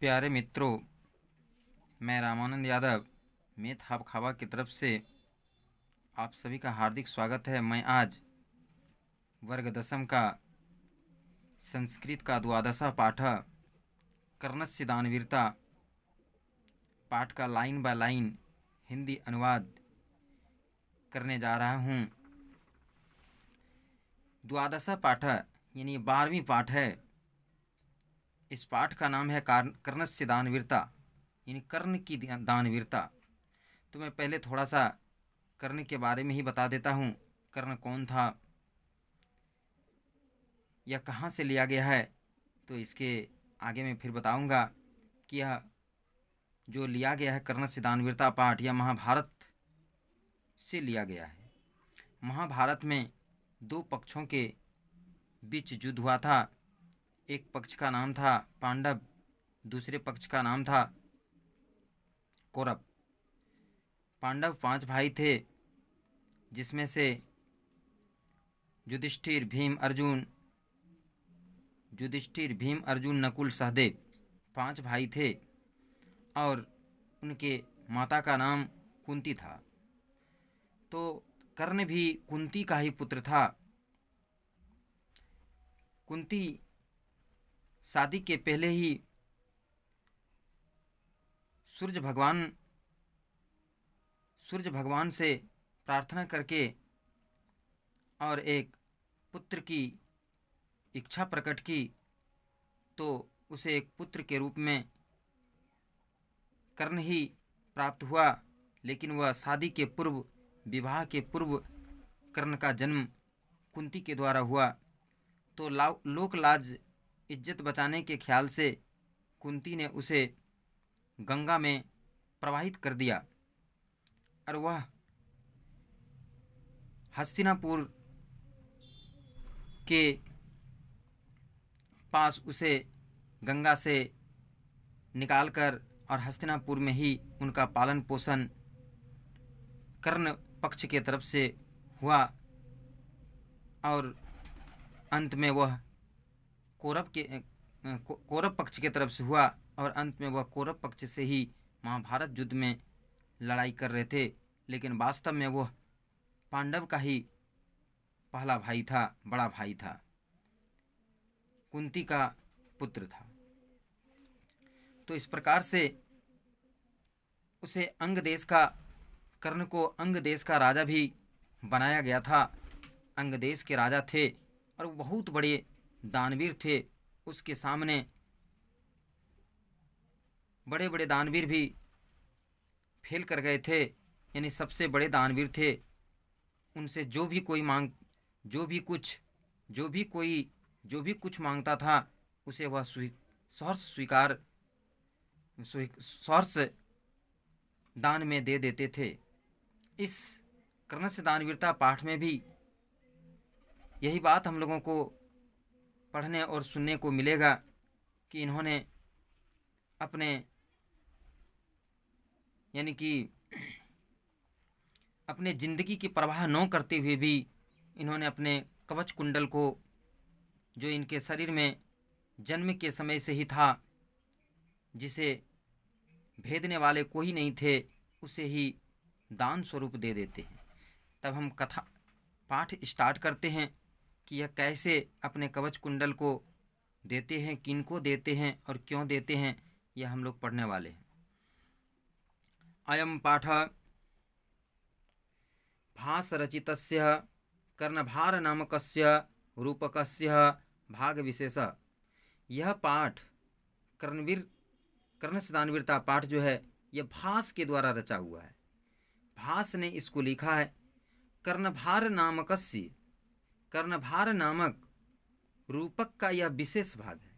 प्यारे मित्रों, मैं रामानंद यादव मैथ हब खाबा की तरफ से आप सभी का हार्दिक स्वागत है। मैं आज वर्ग दसम का संस्कृत का द्वादशा पाठ कर्णस्य दानवीरता पाठ का लाइन बाय लाइन हिंदी अनुवाद करने जा रहा हूँ। द्वादशा पाठ यानी 12वीं पाठ है। इस पाठ का नाम है कर्णस्य दानवीरता यानी कर्ण की दानवीरता। तो मैं पहले थोड़ा सा कर्ण के बारे में ही बता देता हूँ। कर्ण कौन था या कहाँ से लिया गया है, तो इसके आगे मैं फिर बताऊँगा कि यह जो लिया गया है कर्णस्य दानवीरता पाठ यह महाभारत से लिया गया है। महाभारत में दो पक्षों के बीच युद्ध हुआ था। एक पक्ष का नाम था पांडव, दूसरे पक्ष का नाम था कौरव। पांडव 5 भाई थे, जिसमें से युधिष्ठिर, भीम, अर्जुन, नकुल, सहदेव 5 भाई थे और उनके माता का नाम कुंती था। तो कर्ण भी कुंती का ही पुत्र था। कुंती शादी के पहले ही सूर्य भगवान से प्रार्थना करके और एक पुत्र की इच्छा प्रकट की, तो उसे एक पुत्र के रूप में कर्ण ही प्राप्त हुआ। लेकिन वह शादी के पूर्व, विवाह के पूर्व कर्ण का जन्म कुंती के द्वारा हुआ। तो लोक लाज इज्जत बचाने के ख्याल से कुंती ने उसे गंगा में प्रवाहित कर दिया और वह हस्तिनापुर के पास उसे गंगा से निकालकर और हस्तिनापुर में ही उनका पालन पोषण कर्ण पक्ष के तरफ से हुआ और अंत में वह कौरव पक्ष के तरफ से हुआ और अंत में वह कौरव पक्ष से ही महाभारत युद्ध में लड़ाई कर रहे थे। लेकिन वास्तव में वह पांडव का ही पहला भाई था, बड़ा भाई था, कुंती का पुत्र था। तो इस प्रकार से उसे कर्ण को अंग देश का राजा भी बनाया गया था। अंग देश के राजा थे और वो बहुत बड़े दानवीर थे। उसके सामने बड़े बड़े दानवीर भी फेल कर गए थे, यानी सबसे बड़े दानवीर थे। उनसे जो भी कुछ मांगता था उसे वह सहर्ष दान में दे देते थे। इस कर्णस्य दानवीरता पाठ में भी यही बात हम लोगों को पढ़ने और सुनने को मिलेगा कि इन्होंने अपने जिंदगी की परवाह न करते हुए भी इन्होंने अपने कवच कुंडल को, जो इनके शरीर में जन्म के समय से ही था, जिसे भेदने वाले कोई नहीं थे, उसे ही दान स्वरूप दे देते हैं। तब हम पाठ स्टार्ट करते हैं कि यह कैसे अपने कवच कुंडल को देते हैं, किनको देते हैं और क्यों देते हैं, यह हम लोग पढ़ने वाले हैं। अयम पाठ भासरचितस्य कर्णभार नामकस्य रूपकस्य भाग विशेष। यह पाठ कर्णस्य दानवीरता पाठ जो है यह भास के द्वारा रचा हुआ है। भास ने इसको लिखा है। कर्णभार नामक रूपक का यह विशेष भाग है।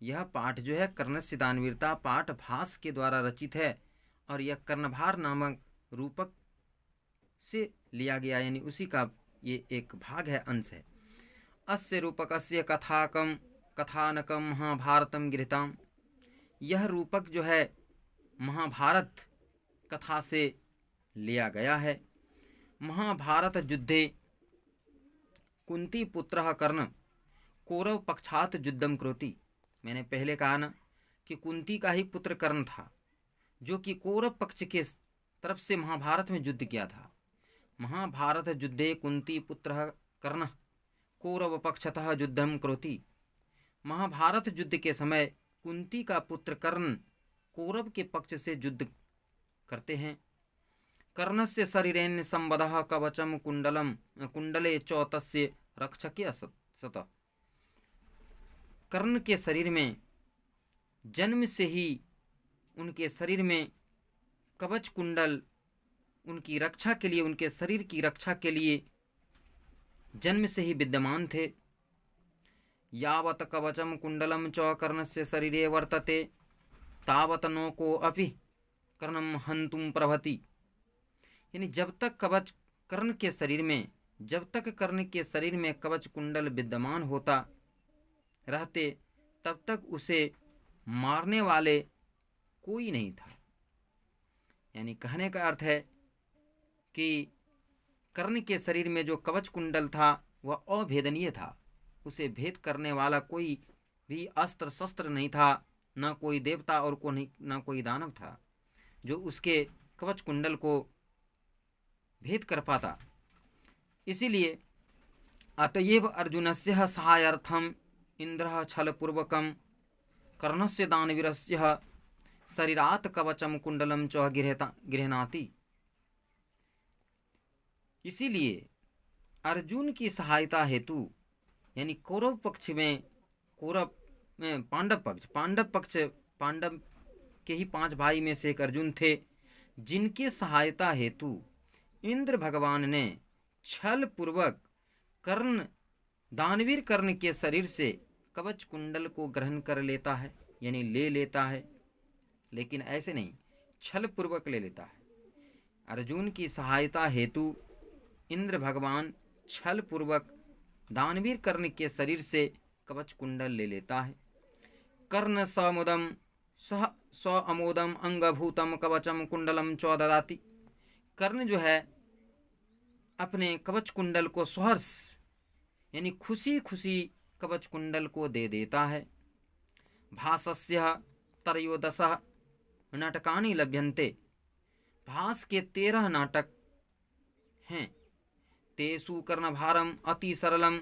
यह पाठ जो है कर्णस्य दानवीरता पाठ भास के द्वारा रचित है और यह कर्णभार नामक रूपक से लिया गया, यानी उसी का ये एक भाग है, अंश है। अस्य रूपकस्य कथानकम महाभारतम गृहीतम। यह रूपक जो है महाभारत कथा से लिया गया है। महाभारत युद्धे कुंती पुत्रः कर्ण कौरव पक्षात युद्धम करोति। मैंने पहले कहा ना कि कुंती का ही पुत्र कर्ण था, जो कि कौरव पक्ष के तरफ से महाभारत में युद्ध किया था। महाभारत युद्धे कुंती पुत्र कर्ण कौरव पक्षतः युद्धम करोति। महाभारत युद्ध के समय कुंती का पुत्र कर्ण कौरव के पक्ष से युद्ध करते हैं। कर्णस्य शरीरेण संबद्धः कवचम कुंडले च तस्य रक्षके सत। कर्ण के शरीर में जन्म से ही उनके शरीर में कवच कुंडल उनकी रक्षा के लिए, उनके शरीर की रक्षा के लिए जन्म से ही विद्यमान थे। यावत कवचम कुंडलम च कर्णस्य शरीरे वर्तते तावत नौको अपि कर्णम हन्तुम प्रभति। यानी जब तक कर्ण के शरीर में कवच कुंडल विद्यमान होता रहते, तब तक उसे मारने वाले कोई नहीं था। यानी कहने का अर्थ है कि कर्ण के शरीर में जो कवच कुंडल था वह अभेदनीय था, उसे भेद करने वाला कोई भी अस्त्र शस्त्र नहीं था, न कोई देवता और न कोई दानव था जो उसके कवच कुंडल को भेद कर पाता। इसीलिए अतएव अर्जुनस्य सहायार्थम इंद्रः छलपूर्वकं कर्णस्य दानवीरस्य शरीरात् कवचम कुंडलम च गृह्णाति। इसीलिए अर्जुन की सहायता हेतु, यानी कौरव पक्ष में पांडव के ही 5 भाई में से एक अर्जुन थे, जिनके सहायता हेतु इंद्र भगवान ने छल पूर्वक दानवीर कर्ण के शरीर से कवच कुंडल को ग्रहण कर लेता है, यानी ले लेता है। लेकिन ऐसे नहीं, छल पूर्वक ले लेता है। अर्जुन की सहायता हेतु इंद्र भगवान छल पूर्वक दानवीर कर्ण के शरीर से कवच कुंडल ले लेता है। कर्ण स अमोदम अंगभूतम कवचम कुंडलम च ददाति। कर्ण जो है अपने कवच कुंडल को सहर्ष, यानी खुशी खुशी कवच कुंडल को दे देता है। भासस्य त्रयोदश नाटकानि लभ्यन्ते। भास के 13 नाटक हैं। तेषु कर्णभारम अति सरलम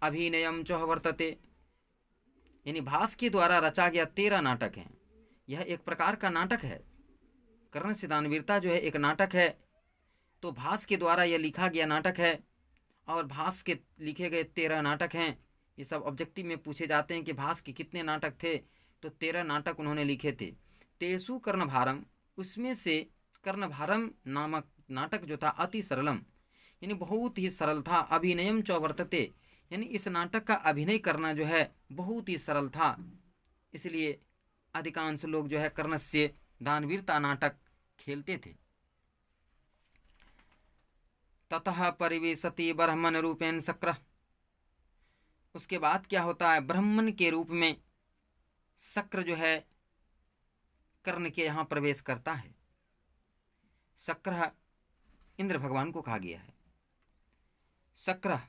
अभिनयम च वर्तते। यानी भास के द्वारा रचा गया 13 नाटक हैं। यह एक प्रकार का नाटक है। कर्ण से दानवीरता जो है एक नाटक है, तो भास के द्वारा यह लिखा गया नाटक है। और भास के लिखे गए 13 नाटक हैं। ये सब ऑब्जेक्टिव में पूछे जाते हैं कि भास के कितने नाटक थे, तो 13 नाटक उन्होंने लिखे थे। तेसु कर्णभारम, उसमें से कर्णभारम नामक नाटक जो था अति सरलम, यानी बहुत ही सरल था। अभिनयम च वर्तते, यानी इस नाटक का अभिनय करना जो है बहुत ही सरल था। इसलिए अधिकांश लोग जो है कर्ण से दानवीरता नाटक खेलते थे। ततः परिवेशति ब्रह्मण रूपेण शक्र। उसके बाद क्या होता है, ब्रह्मण के रूप में शक्र जो है कर्ण के यहाँ प्रवेश करता है। शक्र इंद्र भगवान को कहा गया है। शक्र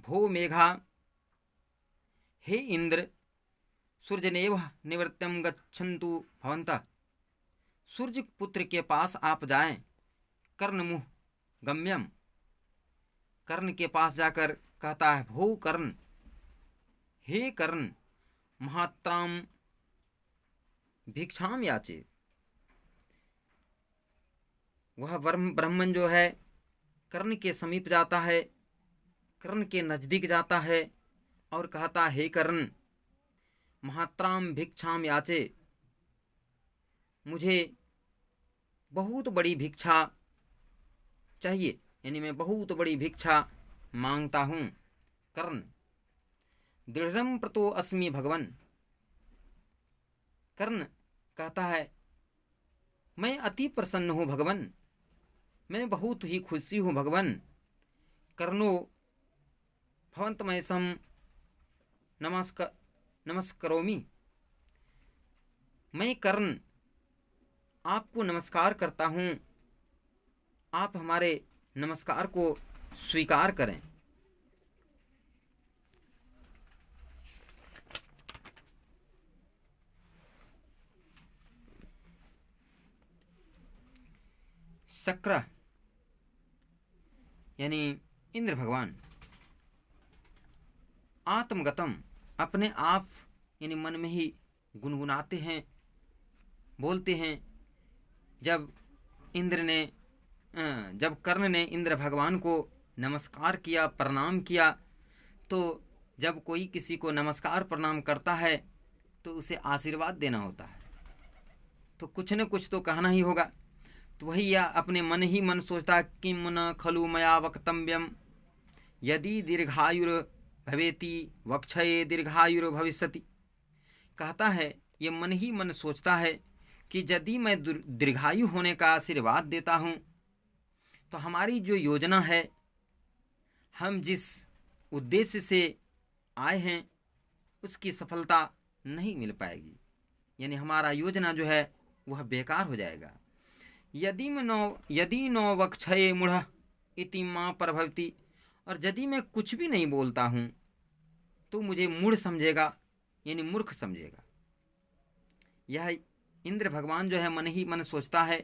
भो मेघा, हे इंद्र, सूर्यनेव निवृत्तम गच्छन्तु भवन्तः। सूर्य पुत्र के पास आप जाएं। कर्ण मुह गम्यम, कर्ण के पास जाकर कहता है, भो कर्ण, हे कर्ण, महात्राम भिक्षाम याचे। वह ब्राह्मण जो है कर्ण के समीप जाता है, कर्ण के नजदीक जाता है और कहता, हे कर्ण, महात्राम भिक्षाम याचे, मुझे बहुत बड़ी भिक्षा चाहिए, यानी मैं बहुत बड़ी भिक्षा मांगता हूँ। कर्ण दृढ़म प्रतो अस्मि भगवन। कर्ण कहता है, मैं अति प्रसन्न हूँ भगवन, मैं बहुत ही खुशी हूँ भगवन। कर्णो भवन्तमय सम नमस्करोमि। मैं कर्ण आपको नमस्कार करता हूँ, आप हमारे नमस्कार को स्वीकार करें। शक्र यानी इंद्र भगवान आत्मगतम अपने आप यानी मन में ही गुनगुनाते हैं, बोलते हैं। जब कर्ण ने इंद्र भगवान को नमस्कार किया, प्रणाम किया, तो जब कोई किसी को नमस्कार प्रणाम करता है तो उसे आशीर्वाद देना होता है, तो कुछ न कुछ तो कहना ही होगा। तो वही या अपने मन ही मन सोचता, किम न खलु मया वक्तव्यम यदि दीर्घायुर भवेति वक्षये दीर्घायुर भविष्यति। कहता है ये मन ही मन सोचता है कि यदि मैं दीर्घायु होने का आशीर्वाद देता हूँ तो हमारी जो योजना है, हम जिस उद्देश्य से आए हैं उसकी सफलता नहीं मिल पाएगी, यानी हमारा योजना जो है वह बेकार हो जाएगा। यदि नो वक्षये मूढ़ इति मां प्रभवति। और यदि मैं कुछ भी नहीं बोलता हूँ तो मुझे मूढ़ समझेगा, यानी मूर्ख समझेगा। यह इंद्र भगवान जो है मन ही मन सोचता है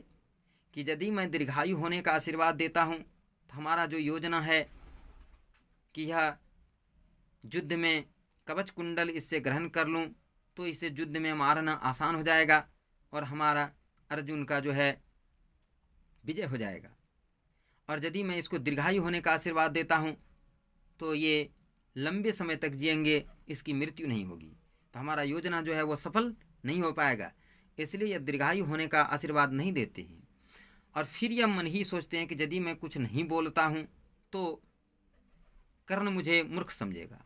कि यदि मैं दीर्घायु होने का आशीर्वाद देता हूँ तो हमारा जो योजना है कि यह युद्ध में कवच कुंडल इससे ग्रहण कर लूँ तो इसे युद्ध में मारना आसान हो जाएगा और हमारा अर्जुन का जो है विजय हो जाएगा। और यदि मैं इसको दीर्घायु होने का आशीर्वाद देता हूँ तो ये लंबे समय तक जिएंगे, इसकी मृत्यु नहीं होगी, तो हमारा योजना जो है वो सफल नहीं हो पाएगा। इसलिए यह दीर्घायु होने का आशीर्वाद नहीं देते हैं। और फिर यह मन ही सोचते हैं कि यदि मैं कुछ नहीं बोलता हूँ तो कर्ण मुझे मूर्ख समझेगा।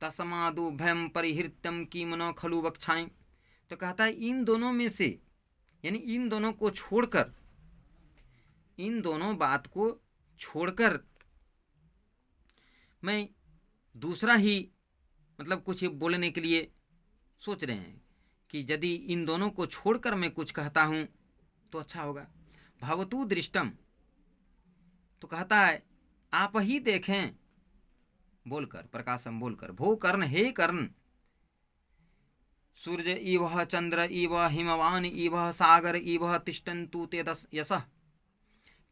तस्मादु भयम परिहृत्यम कीमनो खलु वक्षाएं। तो कहता है इन दोनों में से, यानी इन दोनों को छोड़कर, इन दोनों बात को छोड़कर मैं दूसरा ही मतलब कुछ बोलने के लिए सोच रहे हैं कि यदि इन दोनों को छोड़कर मैं कुछ कहता हूँ तो अच्छा होगा। भवतु दृष्टम, तो कहता है आप ही देखें, बोलकर प्रकाशम बोलकर, भो कर्ण हे कर्ण, सूर्य इव चंद्र इव हिमवान इव सागर इव तिष्ठन्तु ते यशः।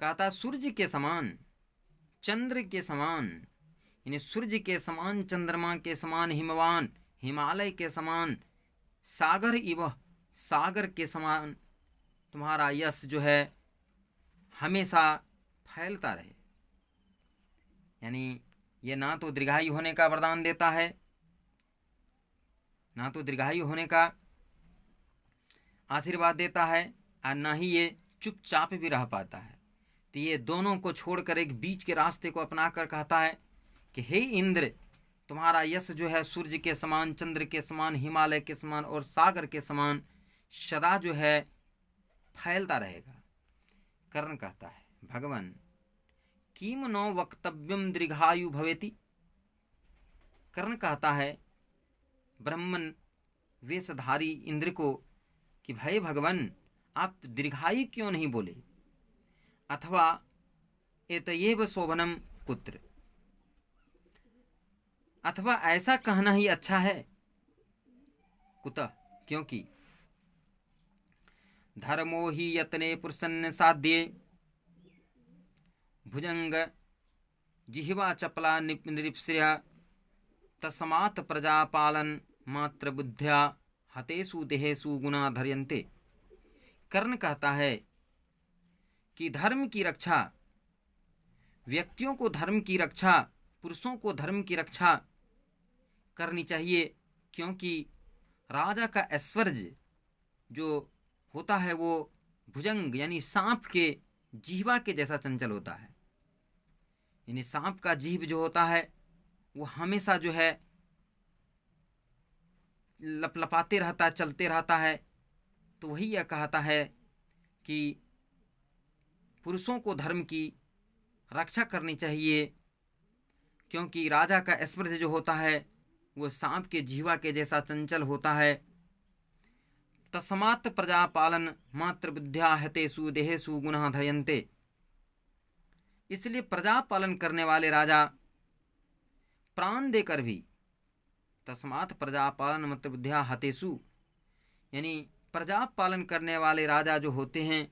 कहता सूर्य के समान, चंद्र के समान, यानी सूर्य के समान, चंद्रमा के समान, हिमवान हिमालय के समान, सागर इव सागर के समान तुम्हारा यश जो है हमेशा फैलता रहे। यानी ये ना तो दीर्घायु होने का वरदान देता है, ना तो दीर्घायु होने का आशीर्वाद देता है, और ना ही ये चुपचाप भी रह पाता है। तो ये दोनों को छोड़कर एक बीच के रास्ते को अपनाकर कहता है कि हे इंद्र, तुम्हारा यश जो है सूर्य के समान, चंद्र के समान, हिमालय के समान और सागर के समान सदा जो है फैलता रहेगा। कर्ण कहता है भगवान किम नो वक्तव्यम दीर्घायु भवेति। कर्ण कहता है ब्राह्मण वेशधारी इंद्र को कि भाई भगवान आप दीर्घायु क्यों नहीं बोले, अथवा एतयेव शोभनम कुत्र, अथवा ऐसा कहना ही अच्छा है, कुतः क्योंकि धर्मो ही यतने पुरुषन्न साध्ये भुजंग जिह्वा चपला निरीप्स्या तस्मात् प्रजापालन मात्र बुद्ध्या हतेषु देहेषु गुणा धर्यन्ते। कर्ण कहता है कि धर्म की रक्षा, व्यक्तियों को धर्म की रक्षा, पुरुषों को धर्म की रक्षा करनी चाहिए, क्योंकि राजा का ऐश्वर्य जो होता है वो भुजंग यानी सांप के जीवा के जैसा चंचल होता है। यानी सांप का जीभ जो होता है वो हमेशा जो है लपलपाते रहता है, चलते रहता है। तो वही यह कहता है कि पुरुषों को धर्म की रक्षा करनी चाहिए, क्योंकि राजा का ऐश्वर्य जो होता है वो सांप के जीवा के जैसा चंचल होता है। तस्मात् प्रजापालन मात्र बुद्ध्या हतेषु देहेषु गुणः धर्यन्ते। इसलिए प्रजा पालन करने वाले राजा प्राण देकर भी, तस्मात् प्रजा पालन मात्र बुद्ध्या हतेषु, यानी प्रजा पालन करने वाले राजा जो होते हैं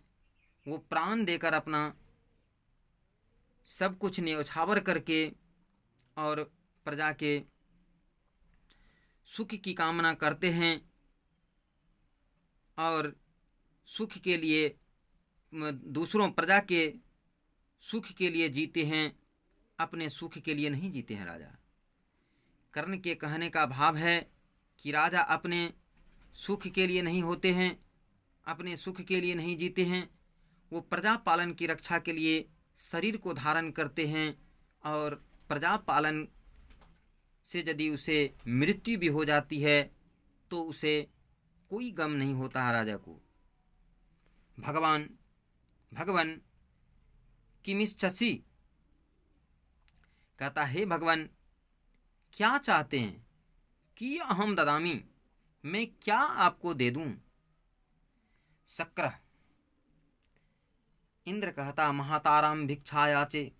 वो प्राण देकर अपना सब कुछ न्यौछावर करके और प्रजा के सुख की कामना करते हैं और सुख के लिए दूसरों प्रजा के सुख के लिए जीते हैं, अपने सुख के लिए नहीं जीते हैं राजा। कर्ण के कहने का भाव है कि राजा अपने सुख के लिए नहीं होते हैं, अपने सुख के लिए नहीं जीते हैं, वो प्रजा पालन की रक्षा के लिए शरीर को धारण करते हैं और प्रजा पालन से यदि उसे मृत्यु भी हो जाती है तो उसे कोई गम नहीं होता है राजा को। भगवान किमिच्छसि, कहता हे भगवान क्या चाहते हैं, कि अहम ददामी, मैं क्या आपको दे दूं। शक्र, इंद्र कहता महाताराम भिक्षा याचे।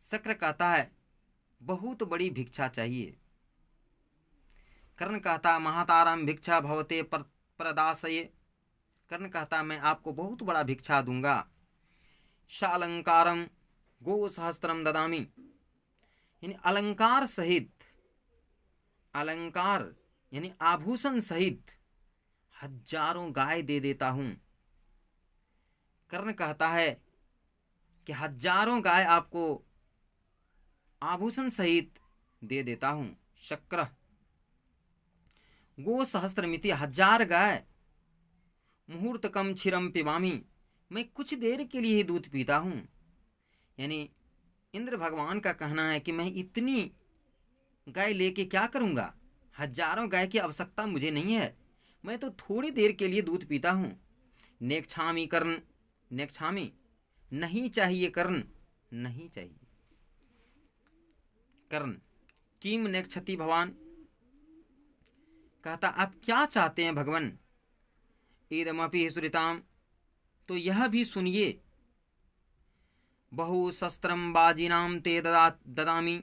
शक्र कहता है बहुत बड़ी भिक्षा चाहिए। कर्ण कहता महाताराम भिक्षा भवते प्रदासये। कर्ण कहता मैं आपको बहुत बड़ा भिक्षा दूंगा। शालंकारम गो सहस्त्रम ददामी, यानी अलंकार सहित, अलंकार यानी आभूषण सहित हजारों गाय दे देता हूं। कर्ण कहता है कि हजारों गाय आपको आभूषण सहित दे देता हूं। शक्र, गो सहस्त्रमिति, 1000 गाय। मुहूर्त कम क्षीरम पिबामी, मैं कुछ देर के लिए ही दूध पीता हूं। यानी इंद्र भगवान का कहना है कि मैं इतनी गाय लेके क्या करूंगा, हजारों गाय की आवश्यकता मुझे नहीं है, मैं तो थोड़ी देर के लिए दूध पीता हूं। नेक्षामी कर्ण, नेक्षामी नहीं चाहिए कर्ण, नहीं चाहिए। कर्ण, किम नेक्षति भवान, कहता आप क्या चाहते हैं भगवान। इदमपि सुरिताम, तो यह भी सुनिए। बहुशस्त्रम बाजीनाम ते ददामी,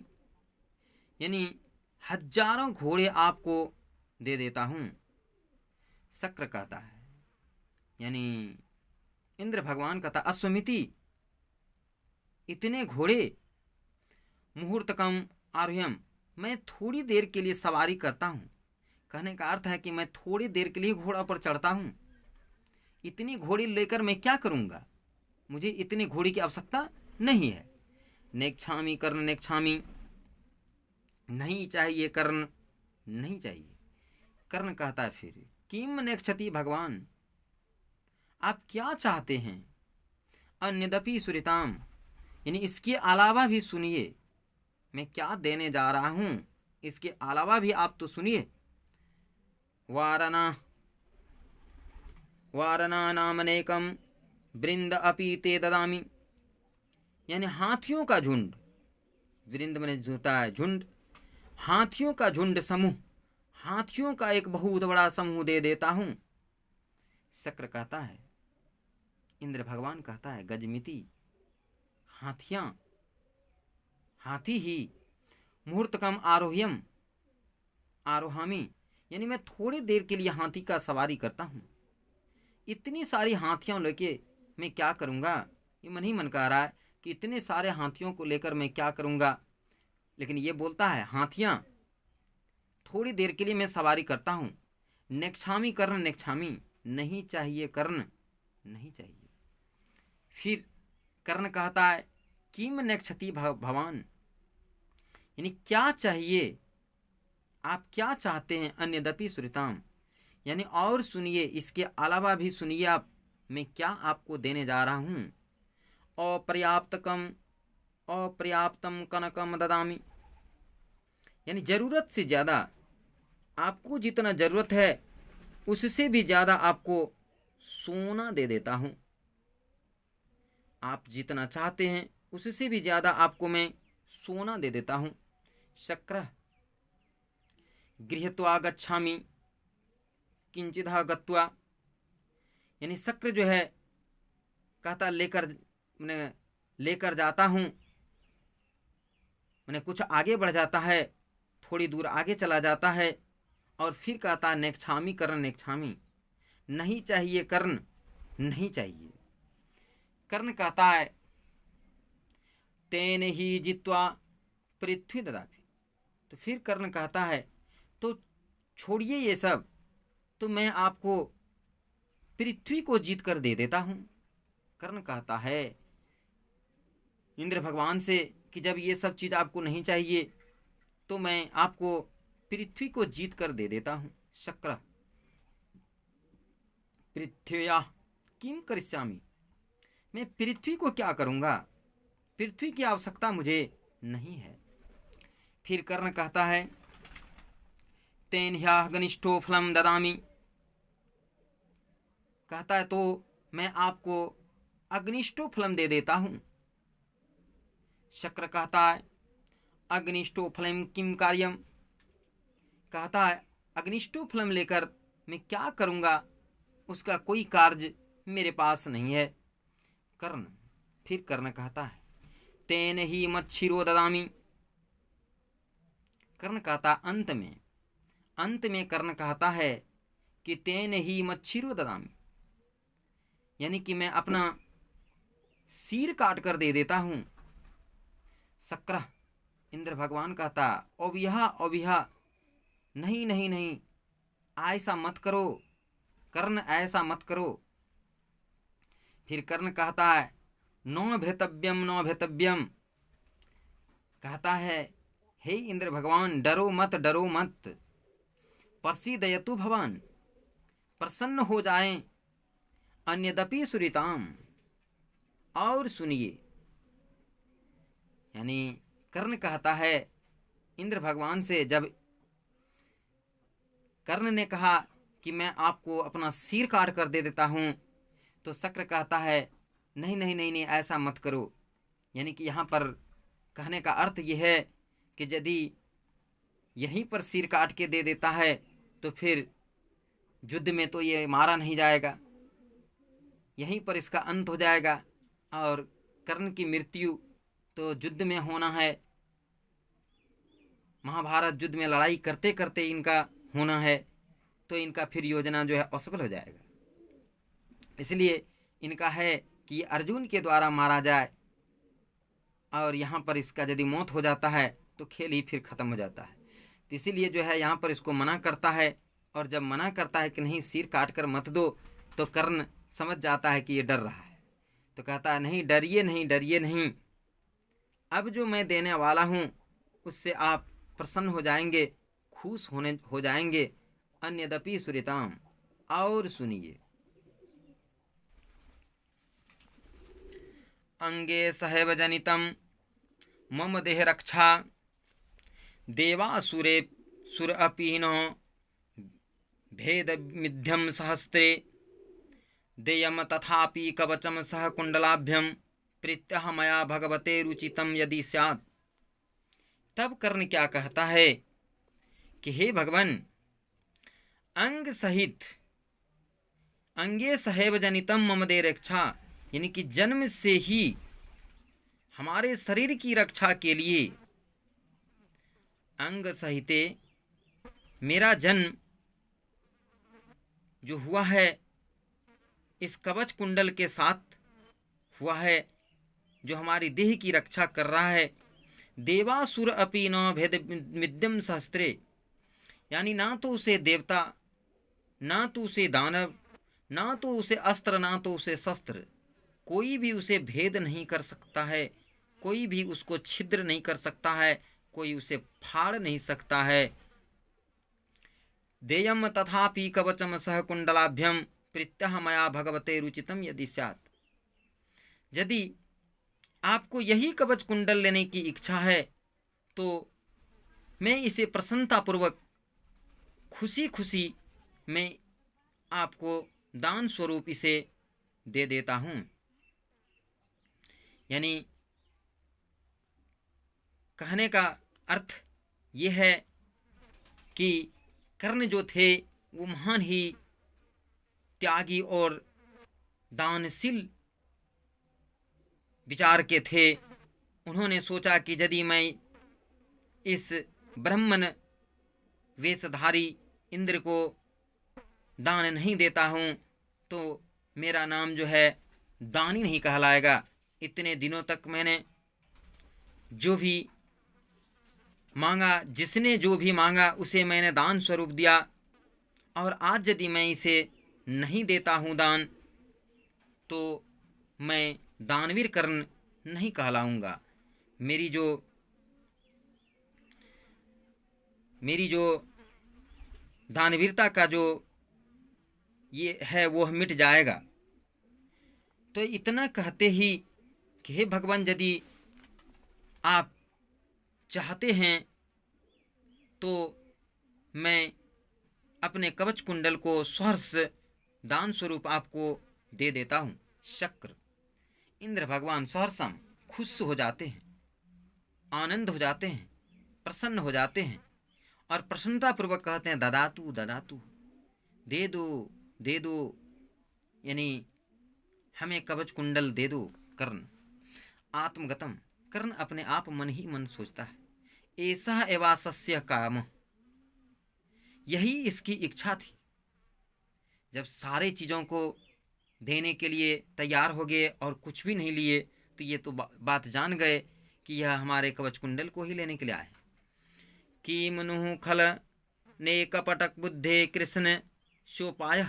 यानी हजारों घोड़े आपको दे देता हूं। शक्र कहता है, यानी इंद्र भगवान कहता अश्वमिति, इतने घोड़े। मुहूर्तकम आरोह्यम, मैं थोड़ी देर के लिए सवारी करता हूं। कहने का अर्थ है कि मैं थोड़ी देर के लिए घोड़ा पर चढ़ता हूं। इतनी घोड़ी लेकर मैं क्या करूंगा, मुझे इतनी घोड़ी की आवश्यकता नहीं है। नेक्षामी कर्ण, नेक्षामी नहीं चाहिए कर्ण, नहीं चाहिए। कर्ण कहता है फिर किम नेक्षति भगवान, आप क्या चाहते हैं। अन्यदपि सुरिताम, यानी इसके अलावा भी सुनिए, मैं क्या देने जा रहा हूं, इसके अलावा भी आप तो सुनिए। वारणा नामनेकम वृंद अपि ते ददामी, यानी हाथियों का झुंड, वृंद मैंने होता है झुंड, हाथियों का झुंड, समूह, हाथियों का एक बहुत बड़ा समूह दे देता हूं। शक्र कहता है, इंद्र भगवान कहता है गजमिति, हाथियां, हाथी ही। मुहूर्तकम आरोह्यम आरोहामी, यानी मैं थोड़ी देर के लिए हाथी का सवारी करता हूं। इतनी सारी हाथियों लेके मैं क्या करूंगा, ये मन ही मन कह रहा है कि इतने सारे हाथियों को लेकर मैं क्या करूंगा। लेकिन ये बोलता है हाथियां थोड़ी देर के लिए मैं सवारी करता हूं। नेक्षामी कर्ण, नेक्षामी नहीं चाहिए कर्ण, नहीं चाहिए। फिर कर्ण कहता है किम नेक्षति भवान, यानी क्या चाहिए, आप क्या चाहते हैं। अन्यदपि सुरिताम, यानी और सुनिए, इसके अलावा भी सुनिए आप, मैं क्या आपको देने जा रहा हूं। अपर्याप्तम कनकम ददामी, यानी जरूरत से ज्यादा, आपको जितना जरूरत है उससे भी ज्यादा आपको सोना दे देता हूं। आप जितना चाहते हैं उससे भी ज्यादा आपको मैं सोना दे देता हूं। शक्र, गृहत्वा गच्छामि किंचिदः गत्वा, यानी शक्र जो है कहता लेकर जाता हूं, मैंने कुछ आगे बढ़ जाता है, थोड़ी दूर आगे चला जाता है और फिर कहता नेक्षामी कर्ण, नेक्षामी नहीं चाहिए कर्ण, नहीं चाहिए। कर्ण कहता है तेन ही जित्वा पृथ्वी ददाति। तो फिर कर्ण कहता है तो छोड़िए ये सब, तो मैं आपको पृथ्वी को जीत कर दे देता हूं। कर्ण कहता है इंद्र भगवान से कि जब ये सब चीज आपको नहीं चाहिए तो मैं आपको पृथ्वी को जीत कर दे देता हूं। शक्र पृथ्व्या किम करिष्यामि, मैं पृथ्वी को क्या करूंगा, पृथ्वी की आवश्यकता मुझे नहीं है। फिर कर्ण कहता है तेन ह्यग्निष्ठो फलम ददामि, कहता है तो मैं आपको अग्निष्ठो फलम दे देता हूं। शक्र कहता है अग्निष्ठो फलम किम कार्यम, कहता है अग्निष्ठो फलम लेकर मैं क्या करूंगा, उसका कोई कार्य मेरे पास नहीं है। कर्ण फिर कर्ण कहता है तेन ही मच्छिरो ददामि, कर्ण कहता अंत में कर्ण कहता है कि तेन ही मच्छिरो ददामि, यानी कि मैं अपना सिर काट कर दे देता हूं। शक्र इंद्र भगवान कहता अविहा नहीं नहीं नहीं, ऐसा मत करो कर्ण, ऐसा मत करो। फिर कर्ण कहता है नो भेतव्यम, कहता है हे इंद्र भगवान डरो मत, प्रसीदयतु भवान, प्रसन्न हो जाएं, अन्यदपि सुरिताम, और सुनिए। यानी कर्ण कहता है इंद्र भगवान से, जब कर्ण ने कहा कि मैं आपको अपना सिर काट कर दे देता हूं, तो शक्र कहता है नहीं नहीं नहीं नहीं, ऐसा मत करो। यानी कि यहाँ पर कहने का अर्थ यह है कि यदि यहीं पर सिर काट के दे देता है तो फिर युद्ध में तो ये मारा नहीं जाएगा, यहीं पर इसका अंत हो जाएगा, और कर्ण की मृत्यु तो युद्ध में होना है, महाभारत युद्ध में लड़ाई करते करते इनका होना है, तो इनका फिर योजना जो है असफल हो जाएगा। इसलिए इनका है कि अर्जुन के द्वारा मारा जाए, और यहाँ पर इसका यदि मौत हो जाता है तो खेल ही फिर खत्म हो जाता है। तो इसीलिए जो है यहाँ पर इसको मना करता है, और जब मना करता है कि नहीं सिर काट कर मत दो, तो कर्ण समझ जाता है कि ये डर रहा है, तो कहता है नहीं डरिए नहीं, अब जो मैं देने वाला हूँ उससे आप प्रसन्न हो जाएंगे, खुश हो जाएंगे। अन्यदपि सुरिताम, और सुनिए। अंगे सहैव जनितम मम देह रक्षा, देवासुरे सुर अपि न भेद मिध्यम सहस्त्रे, देयम तथापि कवचम सह कुंडलाभ्यम, प्रीत्यः मया भगवते रुचितम यदि स्यात्। तब कर्ण क्या कहता है कि हे भगवान, अंग सहित अंगे सहैव जनितम मम देह रक्षा, यानी कि जन्म से ही हमारे शरीर की रक्षा के लिए अंग सहिते मेरा जन्म जो हुआ है इस कवच कुंडल के साथ हुआ है, जो हमारी देह की रक्षा कर रहा है। देवासुर अपि न भेद मिद्यम सहस्त्रे, यानी ना तो उसे देवता, ना तो उसे दानव, ना तो उसे अस्त्र, ना तो उसे शस्त्र, कोई भी उसे भेद नहीं कर सकता है, कोई भी उसको छिद्र नहीं कर सकता है, कोई उसे फाड़ नहीं सकता है। देयम तथापि कवचम सह कुंडलाभ्यम, प्रीत्यः मया भगवते रुचितम यदि स्यात्। यदि आपको यही कवच कुंडल लेने की इच्छा है तो मैं इसे प्रसन्नतापूर्वक खुशी खुशी मैं आपको दान स्वरूप इसे दे देता हूं। यानी कहने का अर्थ ये है कि कर्ण जो थे वो महान ही त्यागी और दानशील विचार के थे। उन्होंने सोचा कि यदि मैं इस ब्राह्मण वेशधारी इंद्र को दान नहीं देता हूँ तो मेरा नाम जो है दानी नहीं कहलाएगा। इतने दिनों तक मैंने जो भी मांगा, जिसने जो भी मांगा उसे मैंने दान स्वरूप दिया, और आज यदि मैं इसे नहीं देता हूँ दान, तो मैं दानवीर कर्ण नहीं कहलाऊंगा। मेरी जो दानवीरता का जो ये है वो मिट जाएगा। तो इतना कहते ही कि हे भगवान, यदि आप चाहते हैं तो मैं अपने कवच कुंडल को सहर्ष दान स्वरूप आपको दे देता हूँ। शक्र इंद्र भगवान सहर्षम खुश हो जाते हैं, आनंद हो जाते हैं, प्रसन्न हो जाते हैं, और प्रसन्नता पूर्वक कहते हैं ददातु ददातु, दे दो दे दो, यानी हमें कवच कुंडल दे दो। कर्ण आत्मगतम, कर्ण अपने आप मन ही मन सोचता है, ऐसा एवासस्य काम, यही इसकी इच्छा थी। जब सारे चीज़ों को देने के लिए तैयार हो गए और कुछ भी नहीं लिए, तो ये तो बात जान गए कि यह हमारे कवच कुंडल को ही लेने के लिए आए। कि मनुः खल ने कपटक बुद्धे कृष्ण शोपाय,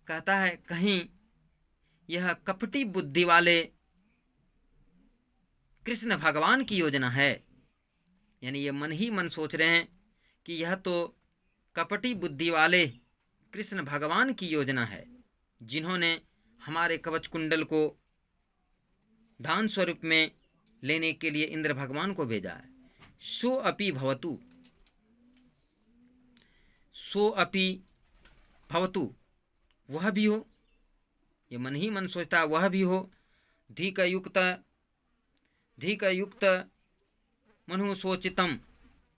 कहता है कहीं यह कपटी बुद्धि वाले कृष्ण भगवान की योजना है। यानी ये मन ही मन सोच रहे हैं कि यह तो कपटी बुद्धि वाले कृष्ण भगवान की योजना है, जिन्होंने हमारे कवच कुंडल को दान स्वरूप में लेने के लिए इंद्र भगवान को भेजा है। सो अपि भवतु, सो अपि भवतु, वह भी हो, ये मन ही मन सोचता वह भी हो। धिक युक्त मनु सोचितम,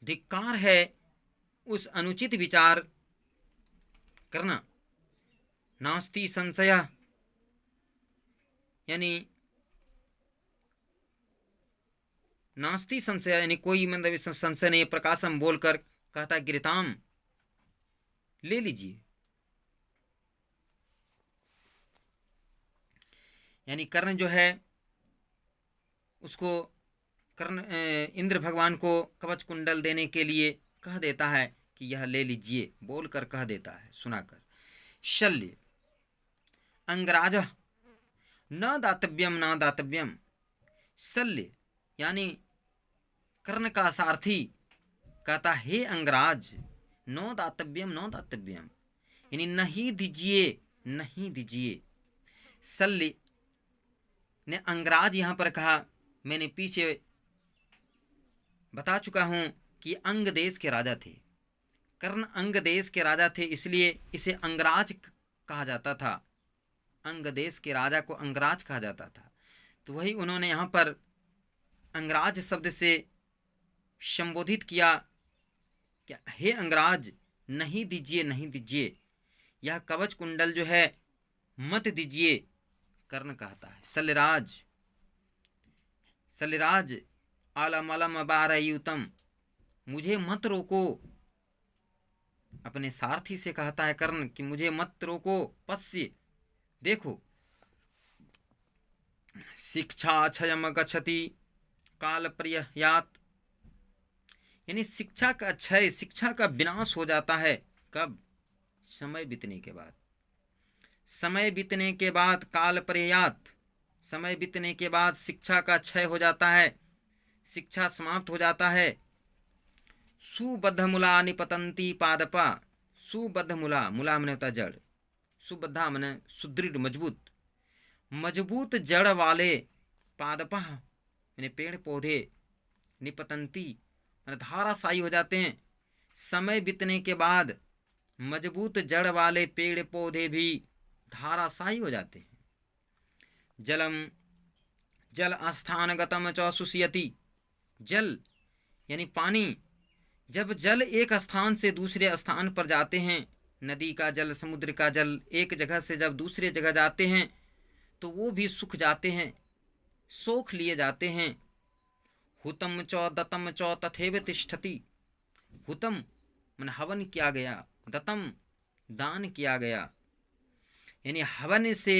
धिक्कार है उस अनुचित विचार करना। नास्ति संशय, यानी नास्ति संशय, यानी कोई मतलब संशय नहीं। प्रकाशम बोलकर कहता गिरताम, ले लीजिए। यानी कर्ण जो है उसको कर्ण इंद्र भगवान को कवच कुंडल देने के लिए कह देता है कि यह ले लीजिए, बोलकर कह देता है सुनाकर। शल्य अंगराज न दातव्यम न दातव्यम, शल्य यानी कर्ण का सारथी कहता हे अंगराज, नो दातव्यम नो दातव्यम, यानी नहीं दीजिए नहीं दीजिए। शल्य ने अंगराज यहाँ पर कहा, मैंने पीछे बता चुका हूँ कि अंग देश के राजा थे। कर्ण अंग देश के राजा थे, इसलिए इसे अंगराज कहा जाता था। अंग देश के राजा को अंगराज कहा जाता था। तो वही उन्होंने यहाँ पर अंगराज शब्द से संबोधित किया, क्या हे अंगराज, नहीं दीजिए नहीं दीजिए, यह कवच कुंडल जो है मत दीजिए। कर्ण कहता है शल्यराज, शल्यराज आलमलम बारयुतम, मुझे मत रोको। अपने सारथी से कहता है कर्ण कि मुझे मत रोको। पश्य, देखो, शिक्षा क्षयम गच्छति काल पर्ययात, यानी शिक्षा का क्षय, शिक्षा का विनाश हो जाता है। कब? समय बीतने के बाद। समय बीतने के बाद काल पर्ययात, समय बीतने के बाद शिक्षा का क्षय हो जाता है, शिक्षा समाप्त हो जाता है। सुबद्ध मूला निपतंती पादपा, सुबद्ध मूला, मूला माने होता जड़, सुबद्धा माने सुदृढ़ मजबूत, मजबूत जड़ वाले पादपा माने पेड़ पौधे, निपतंती माने धाराशायी हो जाते हैं। समय बीतने के बाद मजबूत जड़ वाले पेड़ पौधे भी धाराशायी हो जाते हैं। जलम जल स्थानगतम च शुष्यति, जल यानी पानी, जब जल एक स्थान से दूसरे स्थान पर जाते हैं, नदी का जल, समुद्र का जल एक जगह से जब दूसरे जगह जाते हैं तो वो भी सूख जाते हैं, सोख लिए जाते हैं। हुतम च दतम च तथैव तिष्ठति, हुतम मन हवन किया गया, दतम दान किया गया, यानी हवन से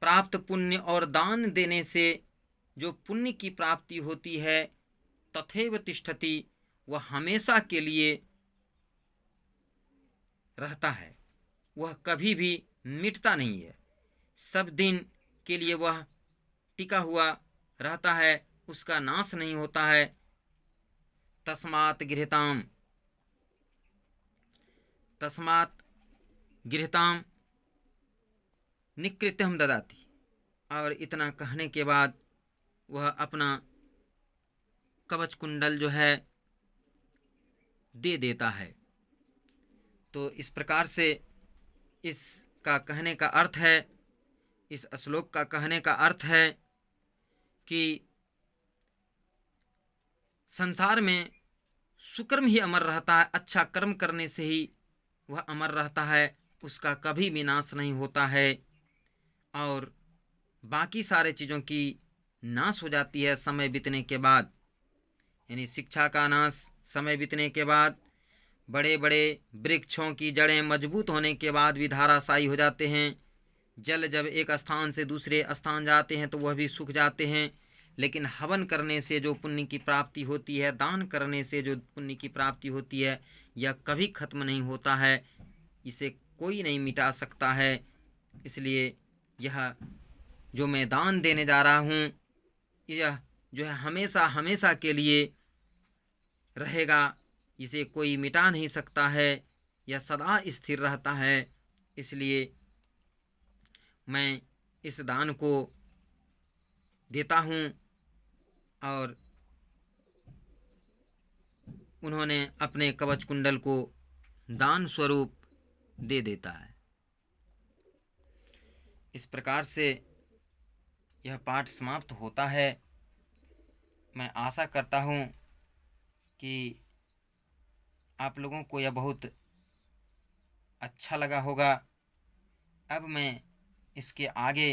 प्राप्त पुण्य और दान देने से जो पुण्य की प्राप्ति होती है, तथैव तिष्ठति, वह हमेशा के लिए रहता है, वह कभी भी मिटता नहीं है, सब दिन के लिए वह टिका हुआ रहता है, उसका नाश नहीं होता है। तस्मात् गृहताम निकृत्यम ददाति। और इतना कहने के बाद वह अपना कवच कुंडल जो है दे देता है। तो इस प्रकार से इसका कहने का अर्थ है, इस श्लोक का कहने का अर्थ है कि संसार में सुकर्म ही अमर रहता है, अच्छा कर्म करने से ही वह अमर रहता है, उसका कभी विनाश नहीं होता है। और बाकी सारे चीज़ों की नाश हो जाती है समय बीतने के बाद, यानी शिक्षा का नाश समय बीतने के बाद, बड़े बड़े वृक्षों की जड़ें मजबूत होने के बाद भी धाराशायी हो जाते हैं। जल जब एक स्थान से दूसरे स्थान जाते हैं तो वह भी सूख जाते हैं। लेकिन हवन करने से जो पुण्य की प्राप्ति होती है, दान करने से जो पुण्य की प्राप्ति होती है, यह कभी खत्म नहीं होता है, इसे कोई नहीं मिटा सकता है। इसलिए यह जो मैं दान देने जा रहा हूँ, यह जो है हमेशा हमेशा के लिए रहेगा, इसे कोई मिटा नहीं सकता है, यह सदा स्थिर रहता है। इसलिए मैं इस दान को देता हूँ। और उन्होंने अपने कवच कुंडल को दान स्वरूप दे देता है। इस प्रकार से यह पाठ समाप्त होता है। मैं आशा करता हूँ कि आप लोगों को यह बहुत अच्छा लगा होगा। अब मैं इसके आगे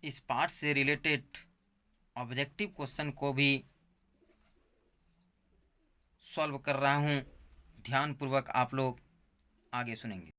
इस पाठ से रिलेटेड ऑब्जेक्टिव क्वेश्चन को भी सॉल्व कर रहा हूँ। ध्यानपूर्वक आप लोग आगे सुनेंगे।